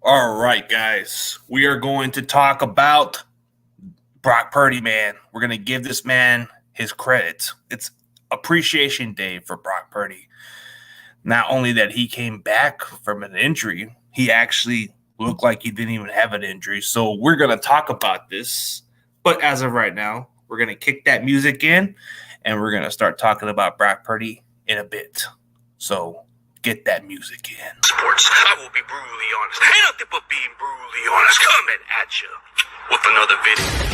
All right, guys. We are going to talk about Brock Purdy, man. We're going to give this man his credit. It's Appreciation Day for Brock Purdy. Not only that he came back from an injury, he actually looked like he didn't even have an injury. So we're going to talk about this. But as of right now, we're going to kick that music in and we're going to start talking about Brock Purdy in a bit. So get that music in. Sports, I will be brutally honest. Ain't nothing but being brutally honest. Coming at you with another video.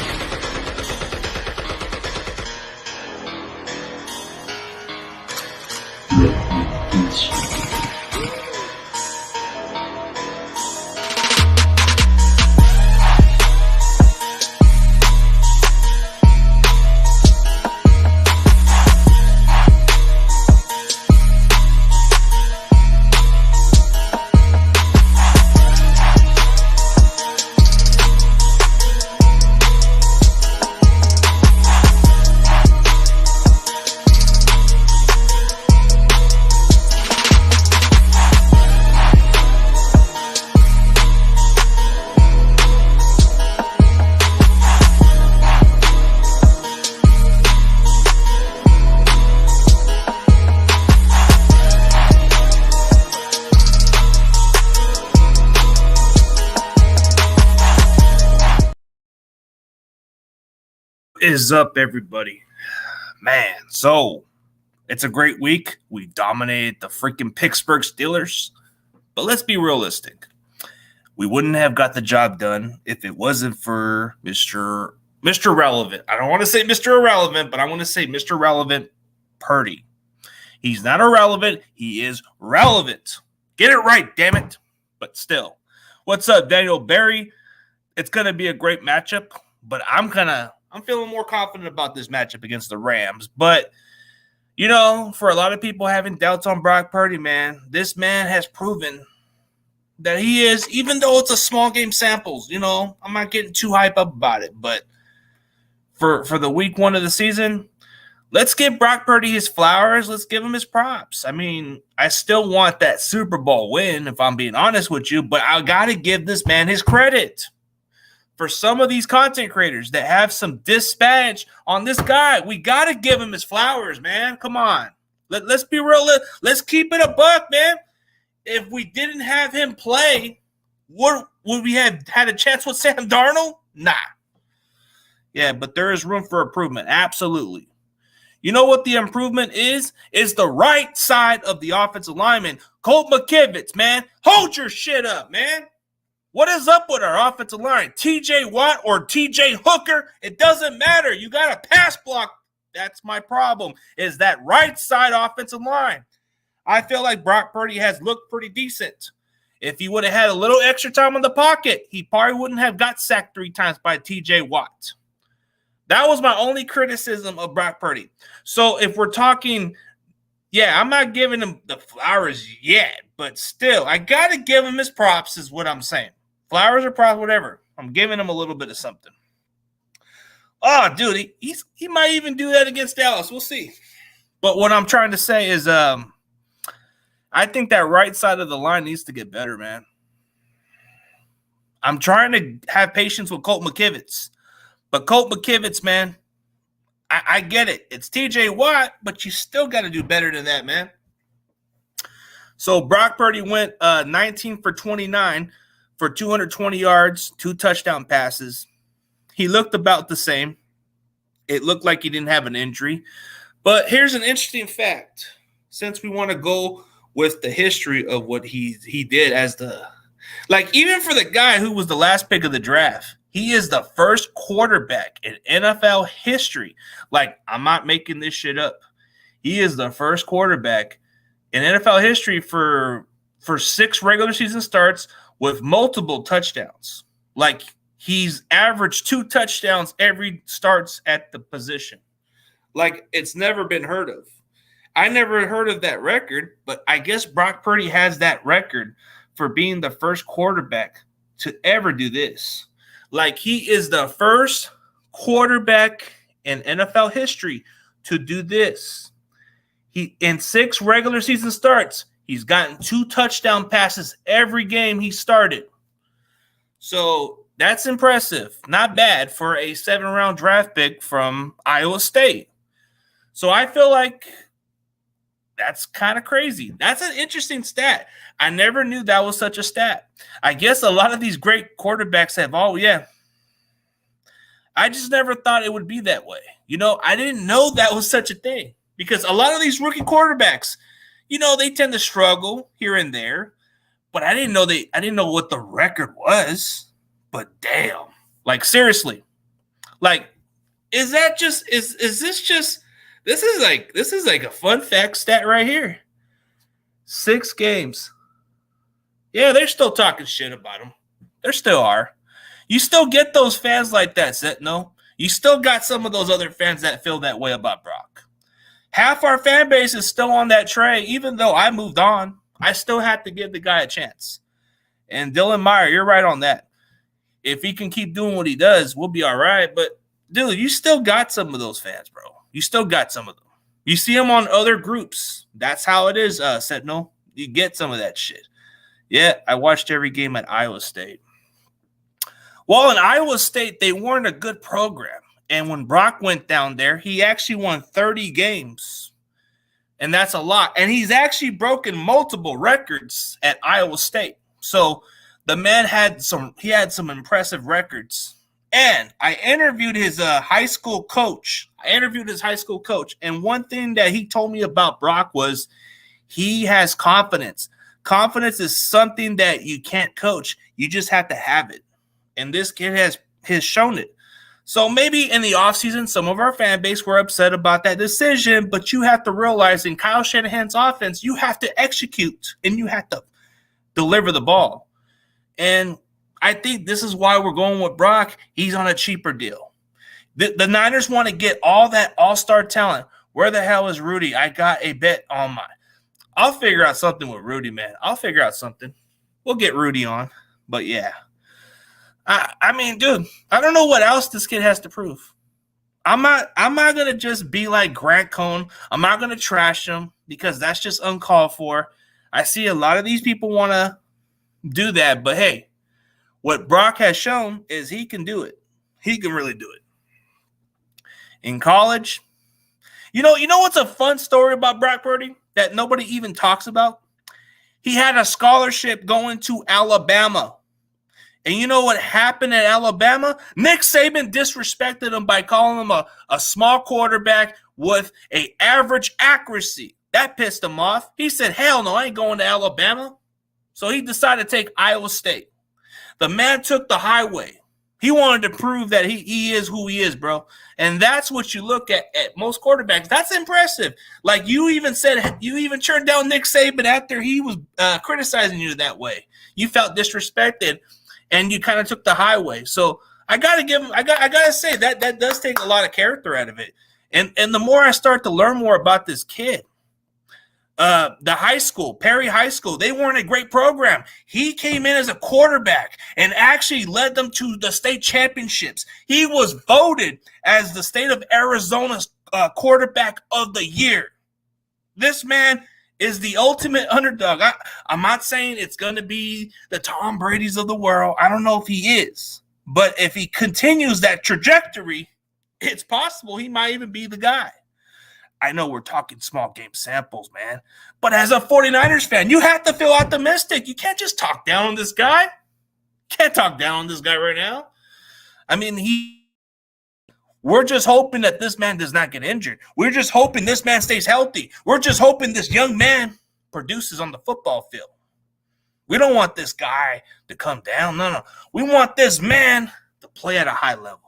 Is up, everybody? Man, so it's a great week. We dominated the freaking Pittsburgh Steelers, but let's be realistic. We wouldn't have got the job done if it wasn't for Mr. Relevant. I don't want to say Mr. Irrelevant, but I want to say Mr. Relevant Purdy. He's not irrelevant. He is relevant. Get it right, damn it. But still, what's up, Daniel Barry? It's going to be a great matchup, but I'm feeling more confident about this matchup against the Rams. But, for a lot of people having doubts on Brock Purdy, man, this man has proven that he is, even though it's a small game samples, I'm not getting too hype up about it. But for the week one of the season, let's give Brock Purdy his flowers. Let's give him his props. I mean, I still want that Super Bowl win, if I'm being honest with you, but I got to give this man his credit. For some of these content creators that have some dispatch on this guy, we got to give him his flowers, man. Come on. Let's be real. Let's keep it a buck, man. If we didn't have him play, would we have had a chance with Sam Darnold? Nah. Yeah, but there is room for improvement. Absolutely. You know what the improvement is? Is the right side of the offensive lineman. Colt McKivitz, man. Hold your shit up, man. What is up with our offensive line? TJ Watt or TJ Hooker? It doesn't matter. You got a pass block. That's my problem, is that right side offensive line. I feel like Brock Purdy has looked pretty decent. If he would have had a little extra time in the pocket, he probably wouldn't have got sacked 3 times by TJ Watt. That was my only criticism of Brock Purdy. So if we're talking, I'm not giving him the flowers yet, but still, I got to give him his props is what I'm saying. Flowers or props, whatever. I'm giving him a little bit of something. Oh, dude, he might even do that against Dallas. We'll see. But what I'm trying to say is I think that right side of the line needs to get better, man. I'm trying to have patience with Colt McKivitz. But Colt McKivitz, man, I get it. It's TJ Watt, but you still got to do better than that, man. So Brock Purdy went 19 for 29 for 220 yards, 2 touchdown passes. He looked about the same. It looked like he didn't have an injury. But here's an interesting fact. Since we want to go with the history of what he did as even for the guy who was the last pick of the draft, he is the first quarterback in NFL history. I'm not making this shit up. He is the first quarterback in NFL history for 6 regular season starts with multiple touchdowns. He's averaged 2 touchdowns every starts at the position. It's never been heard of. I never heard of that record, but I guess Brock Purdy has that record for being the first quarterback to ever do this. He is the first quarterback in NFL history to do this. He in 6 regular season starts, he's gotten 2 touchdown passes every game he started. So that's impressive. Not bad for a 7th-round draft pick from Iowa State. So I feel like that's kind of crazy. That's an interesting stat. I never knew that was such a stat. I guess a lot of these great quarterbacks have I just never thought it would be that way. I didn't know that was such a thing because a lot of these rookie quarterbacks, they tend to struggle here and there, but I didn't know what the record was. But damn, like seriously, like is this is like a fun fact stat right here. 6 games. Yeah, they're still talking shit about him. There still are. You still get those fans like that, Sentinel. You still got some of those other fans that feel that way about Brock. Half our fan base is still on that train, even though I moved on. I still have to give the guy a chance. And Dylan Meyer, you're right on that. If he can keep doing what he does, we'll be all right. But, dude, you still got some of those fans, bro. You still got some of them. You see them on other groups. That's how it is, Sentinel. You get some of that shit. Yeah, I watched every game at Iowa State. Well, in Iowa State, they weren't a good program. And when Brock went down there, he actually won 30 games. And that's a lot. And he's actually broken multiple records at Iowa State. So the man had some impressive records. And I interviewed his high school coach. And one thing that he told me about Brock was he has confidence. Confidence is something that you can't coach. You just have to have it. And this kid has shown it. So maybe in the offseason, some of our fan base were upset about that decision, but you have to realize in Kyle Shanahan's offense, you have to execute and you have to deliver the ball. And I think this is why we're going with Brock. He's on a cheaper deal. The Niners want to get all that all-star talent. Where the hell is Rudy? I got a bet on mine. I'll figure out something with Rudy, man. I'll figure out something. We'll get Rudy on. But, yeah. I mean, dude, I don't know what else this kid has to prove. I'm not going to just be like Grant Cohn. I'm not going to trash him because that's just uncalled for. I see a lot of these people want to do that. But, hey, what Brock has shown is he can do it. He can really do it. In college, you know what's a fun story about Brock Purdy that nobody even talks about? He had a scholarship going to Alabama. And you know what happened at Alabama? Nick Saban disrespected him by calling him a small quarterback with an average accuracy. That pissed him off. He said, hell no, I ain't going to Alabama. So he decided to take Iowa State. The man took the highway. He wanted to prove that he is who he is, bro. And that's what you look at most quarterbacks. That's impressive. Like you even turned down Nick Saban after he was criticizing you that way. You felt disrespected. And you kind of took the highway. So I gotta give him. I gotta say that does take a lot of character out of it. And the more I start to learn more about this kid, the high school, Perry High School, they weren't a great program. He came in as a quarterback and actually led them to the state championships. He was voted as the state of Arizona's quarterback of the year. This man is the ultimate underdog. I'm not saying it's going to be the Tom Brady's of the world. I don't know if he is. But if he continues that trajectory, it's possible he might even be the guy. I know we're talking small game samples, man. But as a 49ers fan, you have to feel optimistic. You can't just talk down on this guy. Can't talk down on this guy right now. I mean, we're just hoping that this man does not get injured. We're just hoping this man stays healthy. We're just hoping this young man produces on the football field. We don't want this guy to come down. No. We want this man to play at a high level.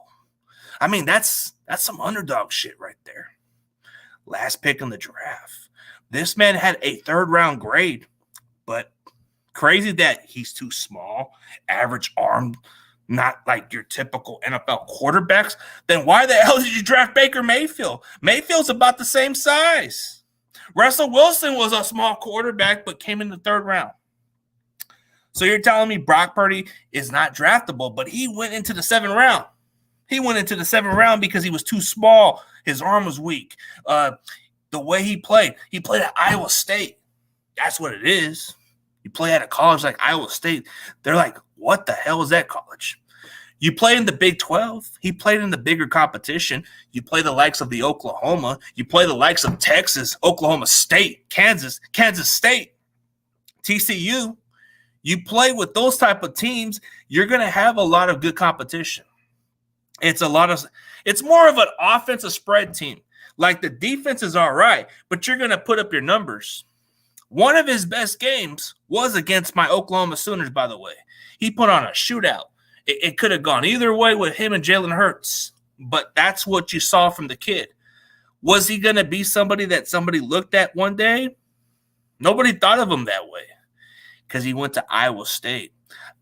I mean, that's some underdog shit right there. Last pick in the draft. This man had a 3rd-round grade, but crazy that he's too small, average arm, not like your typical NFL quarterbacks, then why the hell did you draft Baker Mayfield? Mayfield's about the same size. Russell Wilson was a small quarterback, but came in the 3rd round. So you're telling me Brock Purdy is not draftable, but he went into the 7th round. He went into the 7th round because he was too small. His arm was weak. The way he played at Iowa State. That's what it is. You play at a college like Iowa State, they're like, what the hell is that college? You play in the Big 12. He played in the bigger competition. You play the likes of the Oklahoma. You play the likes of Texas, Oklahoma State, Kansas State, TCU. You play with those type of teams, you're going to have a lot of good competition. It's more of an offensive spread team. Like the defense is all right, but you're going to put up your numbers. One of his best games was against my Oklahoma Sooners, by the way. He put on a shootout. It could have gone either way with him and Jalen Hurts, but that's what you saw from the kid. Was he going to be somebody that somebody looked at one day? Nobody thought of him that way because he went to Iowa State.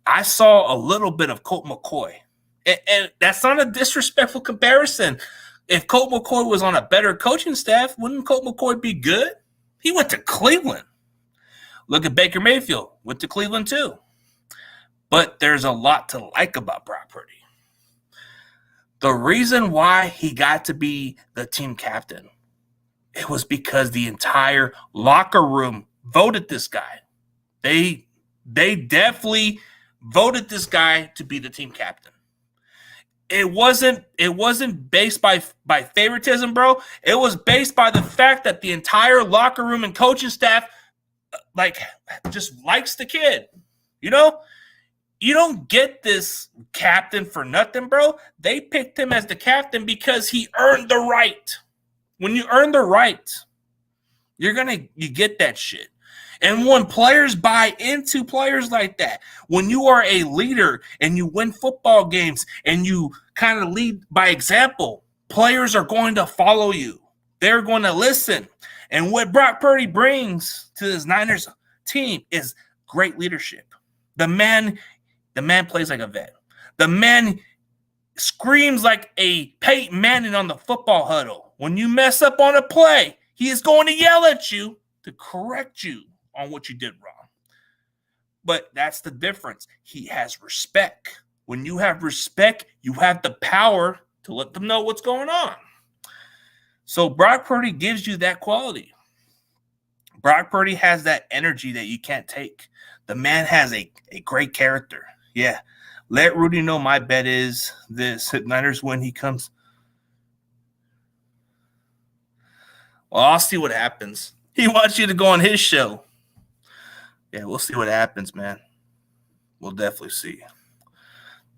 I saw a little bit of Colt McCoy, and that's not a disrespectful comparison. If Colt McCoy was on a better coaching staff, wouldn't Colt McCoy be good? He went to Cleveland. Look at Baker Mayfield, went to Cleveland too. But there's a lot to like about Brock Purdy. The reason why he got to be the team captain, it was because the entire locker room voted this guy. They definitely voted this guy to be the team captain. It wasn't based by favoritism, bro. It was based by the fact that the entire locker room and coaching staff just likes the kid. You know? You don't get this captain for nothing, bro. They picked him as the captain because he earned the right. When you earn the right, you get that shit. And when players buy into players like that, when you are a leader and you win football games and you kind of lead by example, players are going to follow you. They're going to listen. And what Brock Purdy brings to this Niners team is great leadership. The man plays like a vet. The man screams like a Peyton Manning on the football huddle. When you mess up on a play, he is going to yell at you to correct you on what you did wrong. But that's the difference. He has respect. When you have respect, you have the power to let them know what's going on. So Brock Purdy gives you that quality. Brock Purdy has that energy that you can't take. The man has a great character. Yeah, let Rudy know my bet is this. Niners when he comes. Well, I'll see what happens. He wants you to go on his show. Yeah, we'll see what happens, man. We'll definitely see.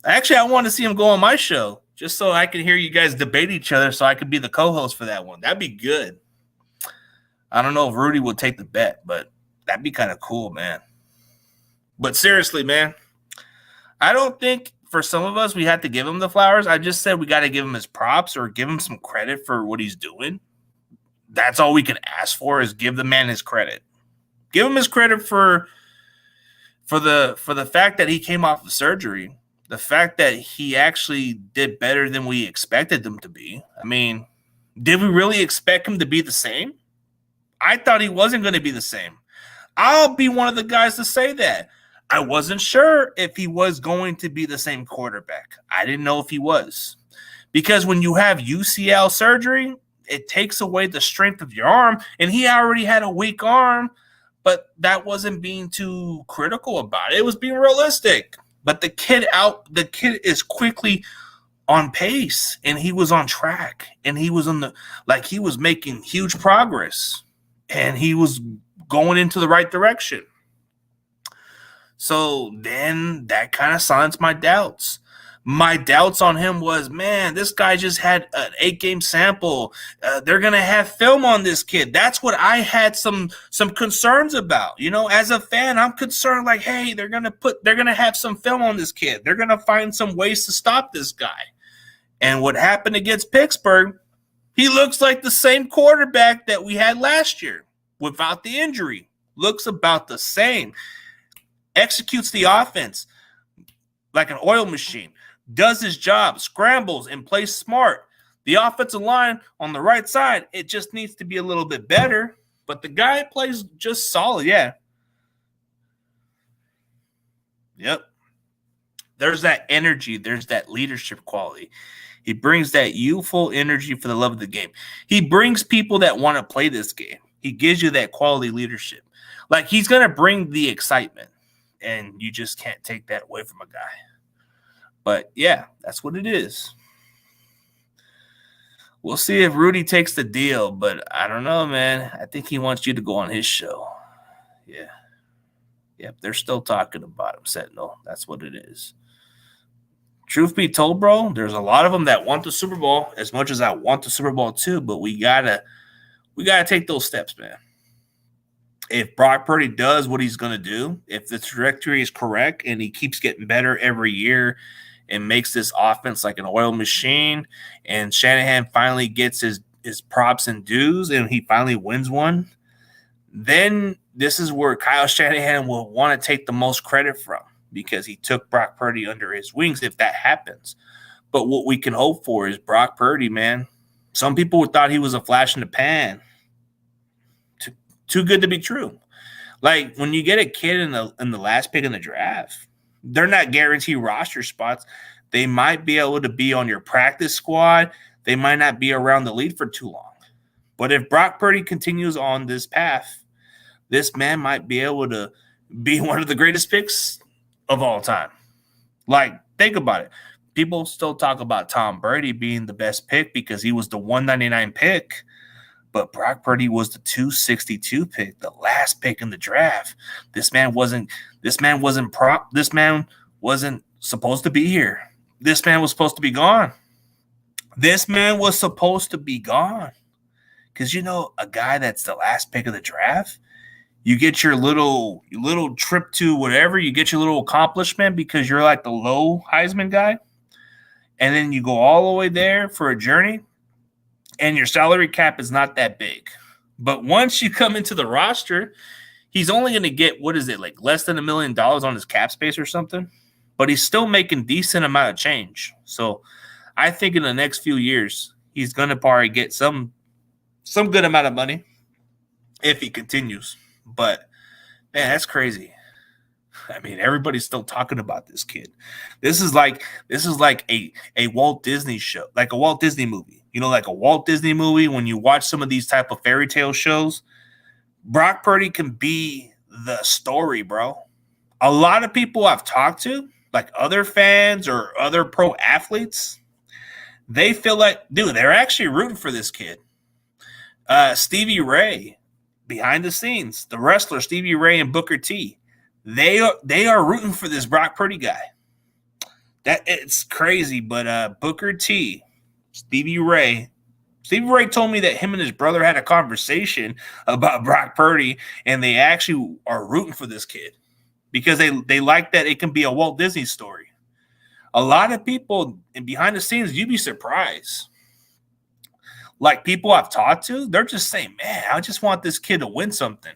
Actually, I want to see him go on my show just so I can hear you guys debate each other so I could be the co-host for that one. That'd be good. I don't know if Rudy will take the bet, but that'd be kind of cool, man. But seriously, man, I don't think for some of us we have to give him the flowers. I just said we got to give him his props or give him some credit for what he's doing. That's all we can ask for is give the man his credit. Give him his credit for the fact that he came off of surgery, the fact that he actually did better than we expected him to be. I mean, did we really expect him to be the same? I thought he wasn't going to be the same. I'll be one of the guys to say that. I wasn't sure if he was going to be the same quarterback. I didn't know if he was. Because when you have UCL surgery, it takes away the strength of your arm. And he already had a weak arm, but that wasn't being too critical about it. It was being realistic. But the kid is quickly on pace, and he was on track, and he was he was making huge progress, and he was going into the right direction. So then that kind of silenced my doubts. My doubts on him was, man, this guy just had an 8-game sample. They're going to have film on this kid. That's what I had some concerns about. You know, as a fan, I'm concerned like, hey, they're going to have some film on this kid. They're going to find some ways to stop this guy. And what happened against Pittsburgh, he looks like the same quarterback that we had last year without the injury. Looks about the same. Executes the offense like an oil machine. Does his job, scrambles, and plays smart. The offensive line on the right side, it just needs to be a little bit better. But the guy plays just solid, yeah. Yep. There's that energy. There's that leadership quality. He brings that youthful energy for the love of the game. He brings people that want to play this game. He gives you that quality leadership. Like, he's going to bring the excitement. and you just can't take that away from a guy. But yeah, that's what it is. We'll see if Rudy takes the deal, but I don't know, man. I think he wants you to go on his show. Yeah. Yep, they're still talking about him, Sentinel. That's what it is. Truth be told, bro, there's a lot of them that want the Super Bowl as much as I want the Super Bowl too, but we gotta take those steps, man. If Brock Purdy does what he's gonna do, if the trajectory is correct and he keeps getting better every year and makes this offense like an oil machine, and Shanahan finally gets his props and dues and he finally wins one, then this is where Kyle Shanahan will want to take the most credit from, because he took Brock Purdy under his wings if that happens. But what we can hope for is Brock Purdy, man. Some people thought he was a flash in the pan. Too good to be true. Like, when you get a kid in the last pick in the draft, they're not guaranteed roster spots. They might be able to be on your practice squad. They might not be around the league for too long. But if Brock Purdy continues on this path, this man might be able to be one of the greatest picks of all time. Like, think about it. People still talk about Tom Brady being the best pick because he was the 199 pick, but Brock Purdy was the 262 pick, the last pick in the draft. This man wasn't supposed to be here. This man was supposed to be gone. Because, a guy that's the last pick of the draft, you get your little trip to whatever, you get your little accomplishment because you're like the low Heisman guy. And then you go all the way there for a journey, and your salary cap is not that big. But once you come into the roster, he's only going to get, like less than $1 million on his cap space or something. But he's still making decent amount of change. So I think in the next few years, he's going to probably get some good amount of money if he continues. But, man, that's crazy. I mean, everybody's still talking about this kid. This is like a Walt Disney show, like a Walt Disney movie. Like a Walt Disney movie, when you watch some of these type of fairy tale shows, Brock Purdy can be the story, bro. A lot of people I've talked to, like other fans or other pro athletes, they feel like, dude, they're actually rooting for this kid. Stevie Ray, behind the scenes, the wrestler Stevie Ray and Booker T, they are rooting for this Brock Purdy guy. That it's crazy, but Booker T, Stevie Ray told me that him and his brother had a conversation about Brock Purdy, and they actually are rooting for this kid because they like that it can be a Walt Disney story. A lot of people and behind the scenes, you'd be surprised. Like, people I've talked to, they're just saying, man, I just want this kid to win something.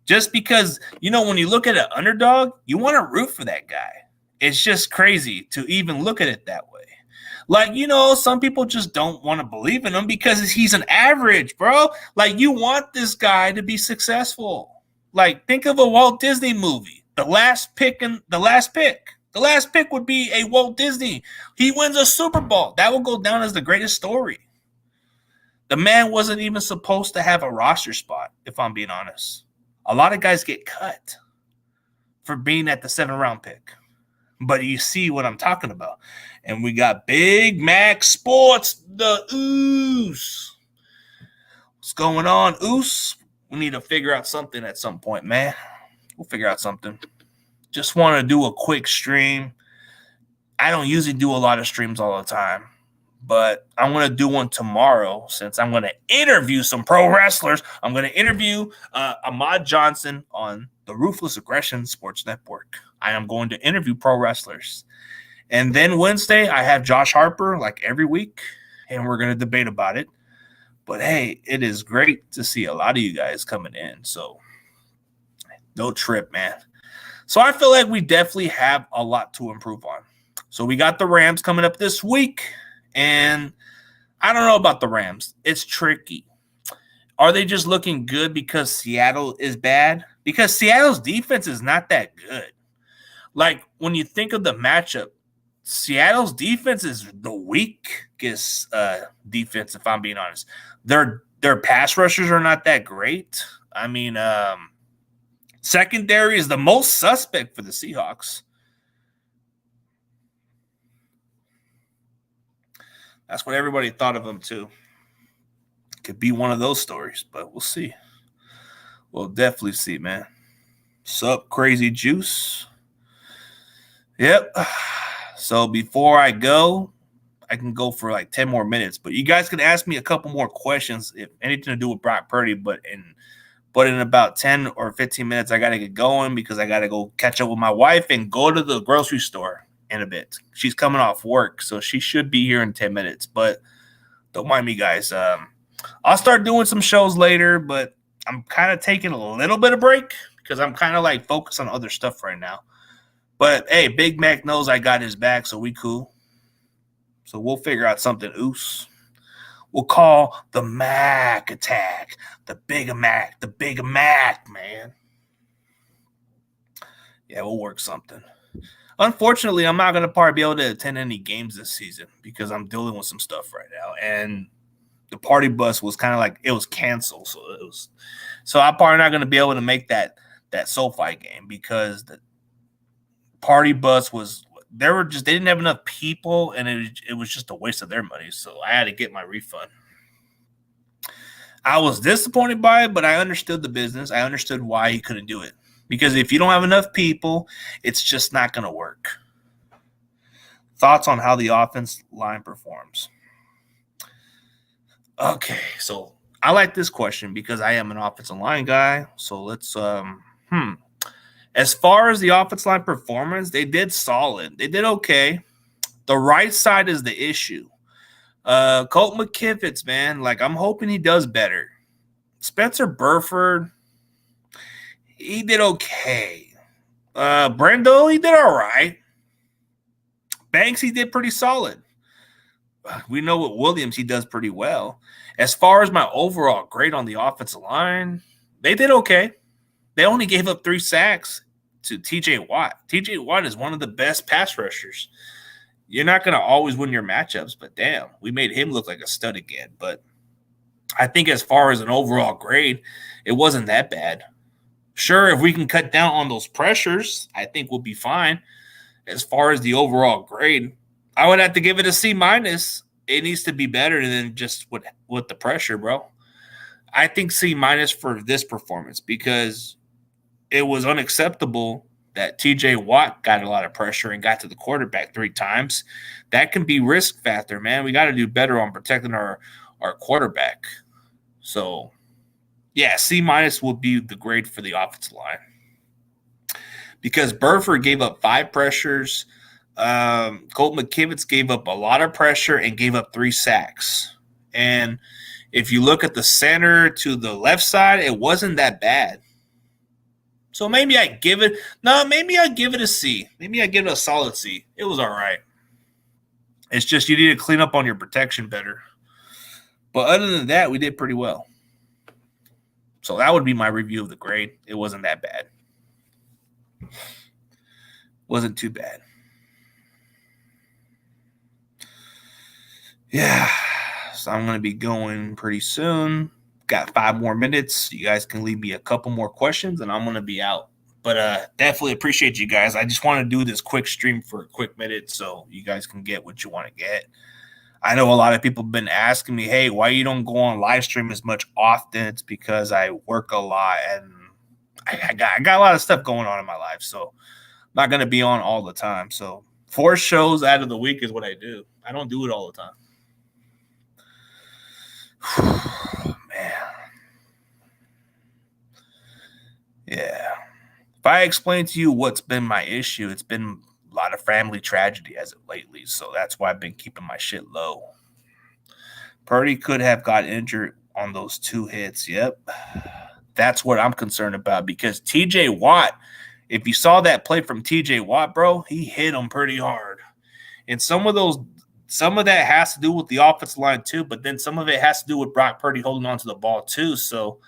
Just because, when you look at an underdog, you want to root for that guy. It's just crazy to even look at it that way. Like, some people just don't want to believe in him because he's an average, bro. Like, you want this guy to be successful. Like, think of a Walt Disney movie. The last pick would be a Walt Disney. He wins a Super Bowl. That will go down as the greatest story. The man wasn't even supposed to have a roster spot, if I'm being honest. A lot of guys get cut for being at the 7th round pick. But you see what I'm talking about. And we got Big Mac Sports, the Oos. What's going on, Oos? We need to figure out something at some point, man. We'll figure out something. Just want to do a quick stream. I don't usually do a lot of streams all the time. But I'm going to do one tomorrow since I'm going to interview some pro wrestlers. I'm going to interview Ahmad Johnson on the Ruthless Aggression Sports Network. I am going to interview pro wrestlers. And then Wednesday, I have Josh Harper like every week, and we're going to debate about it. But, hey, it is great to see a lot of you guys coming in. So, no trip, man. So, I feel like we definitely have a lot to improve on. So, we got the Rams coming up this week. And I don't know about the Rams. It's tricky. Are they just looking good because Seattle is bad? Because Seattle's defense is not that good. Like, when you think of the matchup, Seattle's defense is the weakest defense, if I'm being honest. Their pass rushers are not that great. I mean, Secondary is the most suspect for the Seahawks. That's what everybody thought of him, too. Could be one of those stories, but we'll see. We'll definitely see, man. Sup, Crazy Juice? Yep. So before I go, I can go for like 10 more minutes, but you guys can ask me a couple more questions if anything to do with Brock Purdy, but in about 10 or 15 minutes, I got to get going because I got to go catch up with my wife and go to the grocery store in a bit. She's coming off work, so she should be here in 10 minutes, but don't mind me, guys. I'll start doing some shows later, but I'm kind of taking a little bit of break because I'm kind of like focused on other stuff right now. But, hey, Big Mac knows I got his back, so we cool. So we'll figure out something oos. We'll call the Mac attack. The Big Mac, man. Yeah, we'll work something. Unfortunately, I'm not going to probably be able to attend any games this season because I'm dealing with some stuff right now. And the party bus was kind of like, it was canceled. So I'm probably not going to be able to make that SoFi game because the party bus was, they didn't have enough people, and it was just a waste of their money. So I had to get my refund. I was disappointed by it, but I understood the business. I understood why he couldn't do it. Because if you don't have enough people, it's just not going to work. Thoughts on how the offense line performs? Okay, so I like this question because I am an offensive line guy. So let's As far as the offensive line performance, they did solid. They did okay. The right side is the issue. Colt McKivitz, man, like I'm hoping he does better. Spencer Burford, he did okay. Brendo, he did all right. Banks, he did pretty solid. We know with Williams, he does pretty well. As far as my overall grade on the offensive line, they did okay. They only gave up 3 sacks to TJ Watt. TJ Watt is one of the best pass rushers. You're not going to always win your matchups, but damn, we made him look like a stud again. But I think as far as an overall grade, it wasn't that bad. Sure, if we can cut down on those pressures, I think we'll be fine. As far as the overall grade, I would have to give it a C-. It needs to be better than just with the pressure, bro. I think C- for this performance because it was unacceptable that TJ Watt got a lot of pressure and got to the quarterback 3 times. That can be risk factor, man. We got to do better on protecting our quarterback. So, yeah, C- will be the grade for the offensive line. Because Burford gave up 5 pressures. Colt McKivitz gave up a lot of pressure and gave up 3 sacks. And if you look at the center to the left side, it wasn't that bad. So maybe I give it a C. Maybe I give it a solid C. It was all right. It's just you need to clean up on your protection better. But other than that, we did pretty well. So that would be my review of the grade. It wasn't that bad. Wasn't too bad. Yeah. So I'm going to be going pretty soon. Got 5 more minutes. You guys can leave me a couple more questions, and I'm going to be out. But definitely appreciate you guys. I just want to do this quick stream for a quick minute so you guys can get what you want to get. I know a lot of people have been asking me, hey, why you don't go on live stream as much often? It's because I work a lot, and I got a lot of stuff going on in my life, so I'm not going to be on all the time. So 4 shows out of the week is what I do. I don't do it all the time. Man. Yeah. If I explain to you what's been my issue, it's been a lot of family tragedy as of lately. So that's why I've been keeping my shit low. Purdy could have got injured on those 2 hits. Yep. That's what I'm concerned about because TJ Watt, if you saw that play from TJ Watt, bro, he hit him pretty hard. And some of that has to do with the offensive line too, but then some of it has to do with Brock Purdy holding on to the ball too. So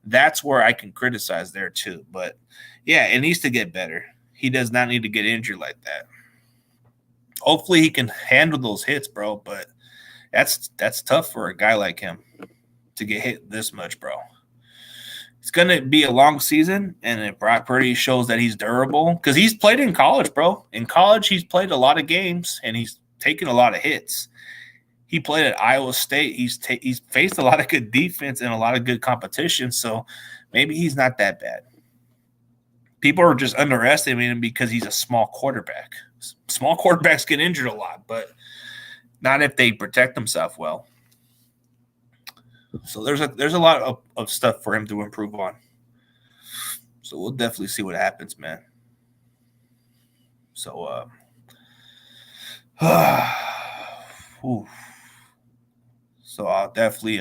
that's where I can criticize there too. But yeah, it needs to get better. He does not need to get injured like that. Hopefully he can handle those hits, bro. But that's tough for a guy like him to get hit this much, bro. it's going to be a long season, and if Brock Purdy shows that he's durable, because he's played in college, bro. In college, he's played a lot of games, and he's taken a lot of hits. He played at Iowa State. He's faced a lot of good defense and a lot of good competition, so maybe he's not that bad. People are just underestimating him because he's a small quarterback. Small quarterbacks get injured a lot, but not if they protect themselves well. So there's a lot of stuff for him to improve on. So we'll definitely see what happens, man. So so I'll definitely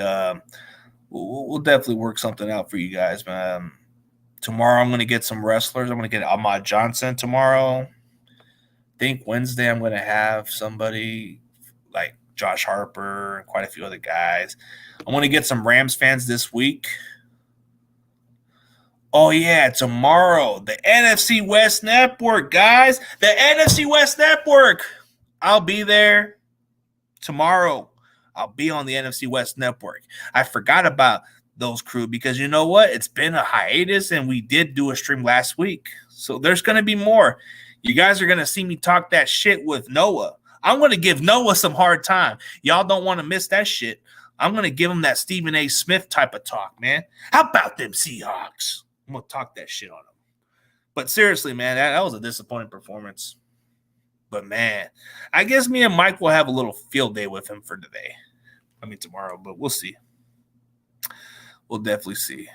we'll definitely work something out for you guys, man. Tomorrow I'm gonna get some wrestlers. I'm gonna get Ahmad Johnson tomorrow. I think Wednesday I'm gonna have somebody like Josh Harper and quite a few other guys. I'm going to get some Rams fans this week. Oh, yeah, tomorrow, the NFC West Network, guys. The NFC West Network. I'll be there tomorrow. I'll be on the NFC West Network. I forgot about those crew because you know what? It's been a hiatus, and we did do a stream last week. So there's going to be more. You guys are going to see me talk that shit with Noah. I'm going to give Noah some hard time. Y'all don't want to miss that shit. I'm going to give him that Stephen A. Smith type of talk, man. How about them Seahawks? I'm going to talk that shit on them. But seriously, man, that was a disappointing performance. But, man, I guess me and Mike will have a little field day with him for today. I mean, tomorrow, but we'll see. We'll definitely see.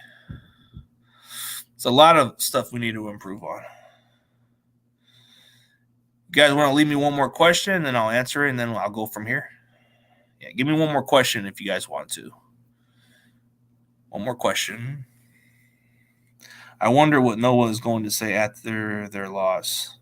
It's a lot of stuff we need to improve on. You guys want to leave me one more question, and then I'll answer it, and then I'll go from here? Yeah, give me one more question if you guys want to. One more question. I wonder what Noah is going to say after their loss.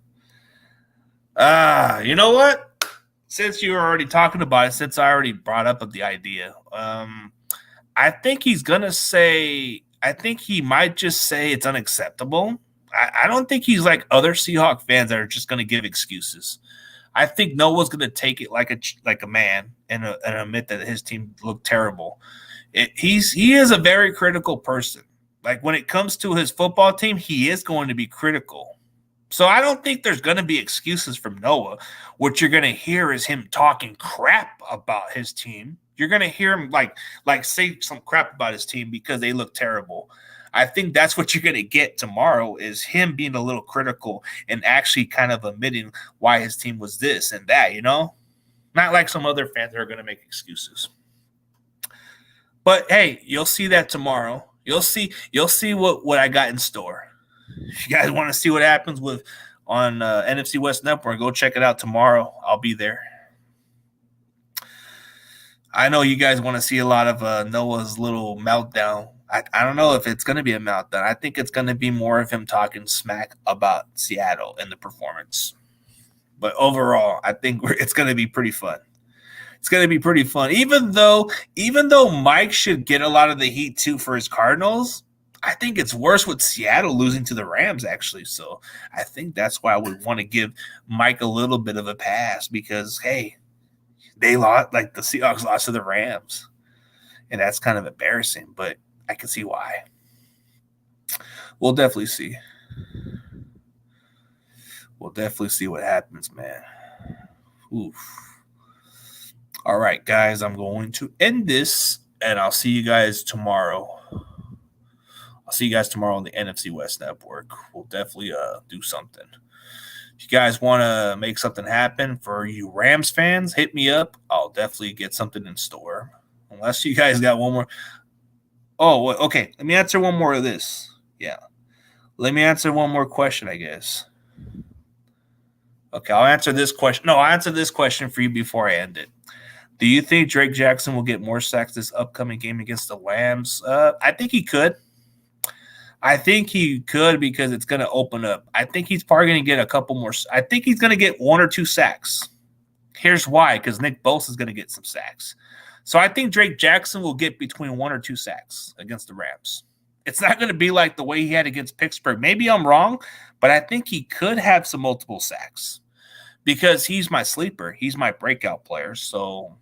You know what? Since you were already talking about it, since I already brought up the idea, I think he's going to say, I think he might just say it's unacceptable. I don't think he's like other Seahawk fans that are just going to give excuses. I think Noah's going to take it like a man and admit that his team looked terrible. He is a very critical person. Like when it comes to his football team, he is going to be critical. So I don't think there's going to be excuses from Noah. What you're going to hear is him talking crap about his team. You're going to hear him like say some crap about his team because they look terrible. I think that's what you're going to get tomorrow is him being a little critical and actually kind of admitting why his team was this and that, you know? Not like some other fans that are going to make excuses. But, hey, you'll see that tomorrow. You'll see what I got in store. If you guys want to see what happens on NFC West Network, go check it out tomorrow. I'll be there. I know you guys want to see a lot of Noah's little meltdown. I don't know if it's going to be a meltdown. I think it's going to be more of him talking smack about Seattle and the performance. But overall, I think it's going to be pretty fun. It's going to be pretty fun. Even though Mike should get a lot of the heat too for his Cardinals, I think it's worse with Seattle losing to the Rams, actually. So I think that's why I would want to give Mike a little bit of a pass because, hey, they lost, like the Seahawks lost to the Rams. And that's kind of embarrassing, but I can see why. We'll definitely see. We'll definitely see what happens, man. Oof. All right, guys, I'm going to end this, and I'll see you guys tomorrow. I'll see you guys tomorrow on the NFC West Network. We'll definitely do something. If you guys want to make something happen for you Rams fans, hit me up. I'll definitely get something in store. Unless you guys got one more. Oh, okay. Let me answer one more of this. Yeah. Let me answer one more question, I guess. Okay, I'll answer this question. No, I'll answer this question for you before I end it. Do you think Drake Jackson will get more sacks this upcoming game against the Lambs? I think he could. I think he could because it's going to open up. I think he's probably going to get a couple more. I think he's going to get 1 or 2 sacks. Here's why, because Nick Bosa is going to get some sacks. So I think Drake Jackson will get between 1 or 2 sacks against the Rams. It's not going to be like the way he had against Pittsburgh. Maybe I'm wrong, but I think he could have some multiple sacks because he's my sleeper. He's my breakout player. So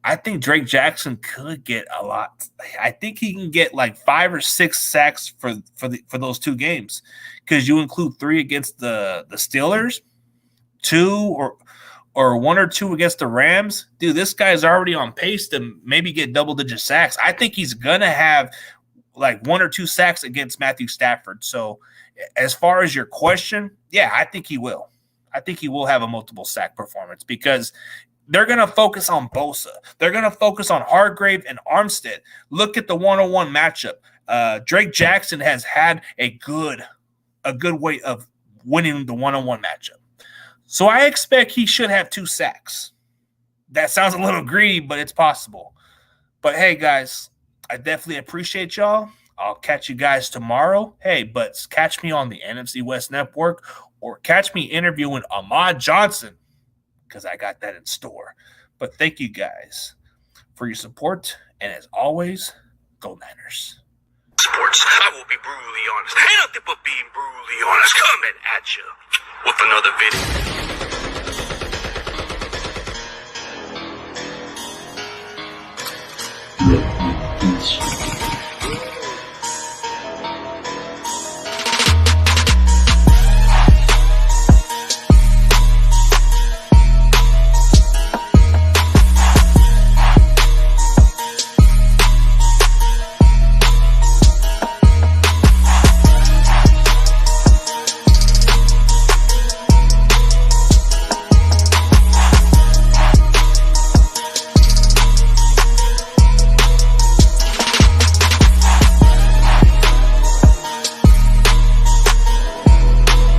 I think Drake Jackson could get a lot. I think he can get like 5 or 6 sacks for those 2 games, because you include 3 against the Steelers, 2 or 1 or 2 against the Rams. Dude, this guy's already on pace to maybe get double-digit sacks. I think he's gonna have like 1 or 2 sacks against Matthew Stafford. So, as far as your question, yeah, I think he will. I think he will have a multiple sack performance, because they're going to focus on Bosa. They're going to focus on Hargrave and Armstead. Look at the one-on-one matchup. Drake Jackson has had a good way of winning the one-on-one matchup. So I expect he should have 2 sacks. That sounds a little greedy, but it's possible. But hey, guys, I definitely appreciate y'all. I'll catch you guys tomorrow. Hey, but catch me on the NFC West Network, or catch me interviewing Ahmad Johnson, because I got that in store. But thank you guys for your support. And as always, go Niners. Sports, I will be brutally honest. Ain't nothing but being brutally honest. Coming at you with another video.